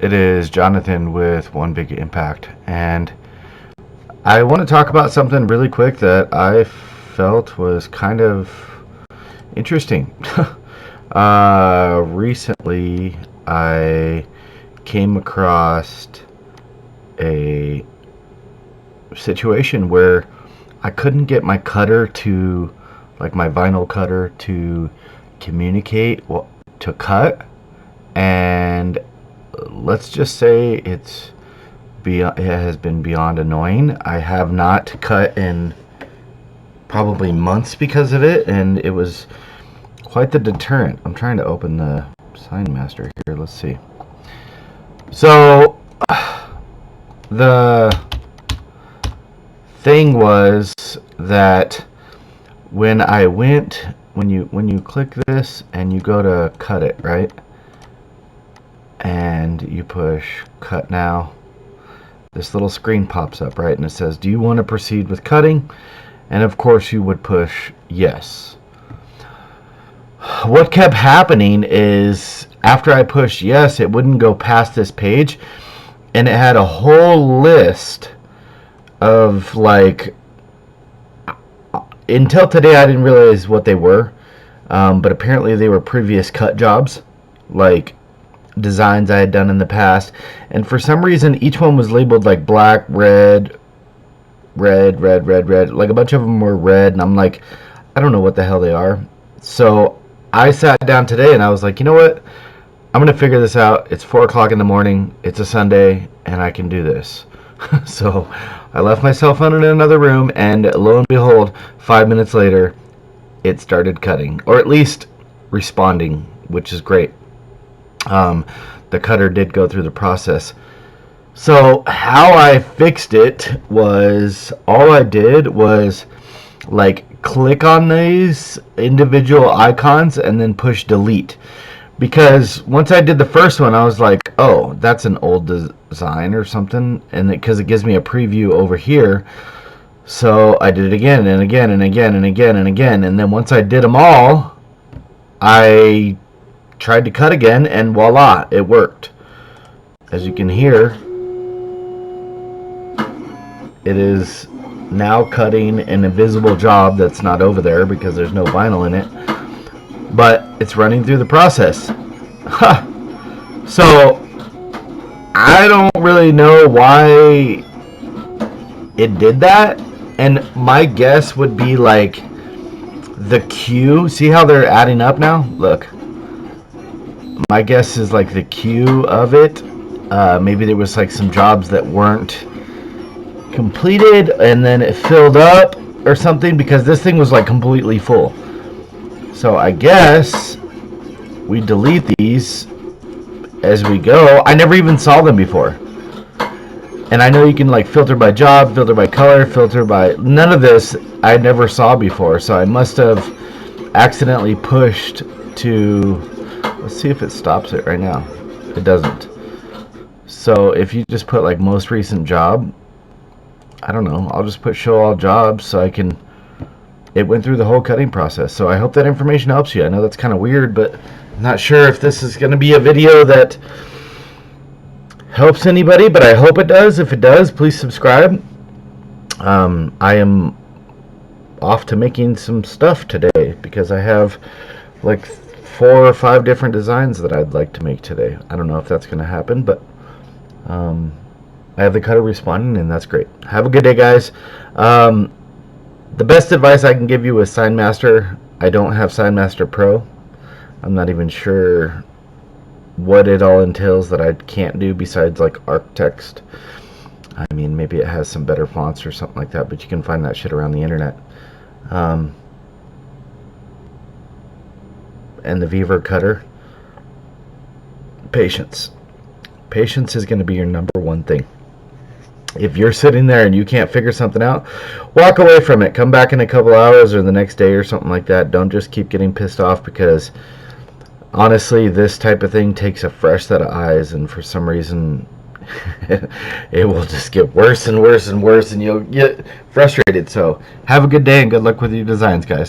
It is Jonathan with One Big Impact, and I want to talk about something really quick that I felt was kind of interesting. Recently, I came across a situation where I couldn't get my cutter to, like my vinyl cutter, to communicate, to cut, and let's just say it has been beyond annoying. I have not cut in probably months because of it, and it was quite the deterrent. I'm trying to open the SignMaster here. Let's see. So the thing was that when you click this and you go to cut it, right? And you push cut now, this little screen pops up, right? And it says, do you want to proceed with cutting? And of course you would push yes. What kept happening is after I pushed yes, it wouldn't go past this page, and it had a whole list of, like, until today I didn't realize what they were, but apparently they were previous cut jobs, like designs I had done in the past, and for some reason each one was labeled like black, red, red, red, red, red. Like a bunch of them were red, and I'm like, I don't know what the hell they are. So I sat down today and I was like, you know what, I'm gonna figure this out. It's 4 o'clock in the morning, it's a Sunday, and I can do this. So I left my cell phone in another room, and lo and behold, 5 minutes later it started cutting, or at least responding, which is great. The cutter did go through the process. So how I fixed it was, all I did was like click on these individual icons and then push delete, because once I did the first one I was like, oh, that's an old design or something, and because it gives me a preview over here. So I did it again and again and again and again and again, and then once I did them all, I tried to cut again, and voila, it worked. As you can hear, it is now cutting an invisible job that's not over there because there's no vinyl in it, but it's running through the process. So I don't really know why it did that, and my guess would be like the queue. See how they're adding up now? Look, my guess is like the queue of it. Maybe there was like some jobs that weren't completed and then it filled up or something, because this thing was like completely full. So I guess we delete these as we go. I never even saw them before. And I know you can like filter by job, filter by color, filter by... None of this I never saw before, so I must have accidentally pushed to... Let's see if it stops it right now. It doesn't. So if you just put like most recent job, I don't know, I'll just put show all jobs so I can... It went through the whole cutting process. So I hope that information helps you. I know that's kind of weird, but I'm not sure if this is going to be a video that helps anybody, but I hope it does. If it does, please subscribe. I am off to making some stuff today because I have like 4 or 5 different designs that I'd like to make today. I don't know if that's going to happen, but I have the cutter responding, and that's great. Have a good day, guys. The best advice I can give you is SignMaster. I don't have SignMaster Pro. I'm not even sure what it all entails that I can't do besides like ArcText. I mean, maybe it has some better fonts or something like that, but you can find that shit around the internet. And the Vever cutter. Patience. Patience is going to be your number one thing. If you're sitting there and you can't figure something out, walk away from it. Come back in a couple hours or the next day or something like that. Don't just keep getting pissed off, because honestly, this type of thing takes a fresh set of eyes, and for some reason it will just get worse and worse and worse, and you'll get frustrated. So have a good day and good luck with your designs, guys.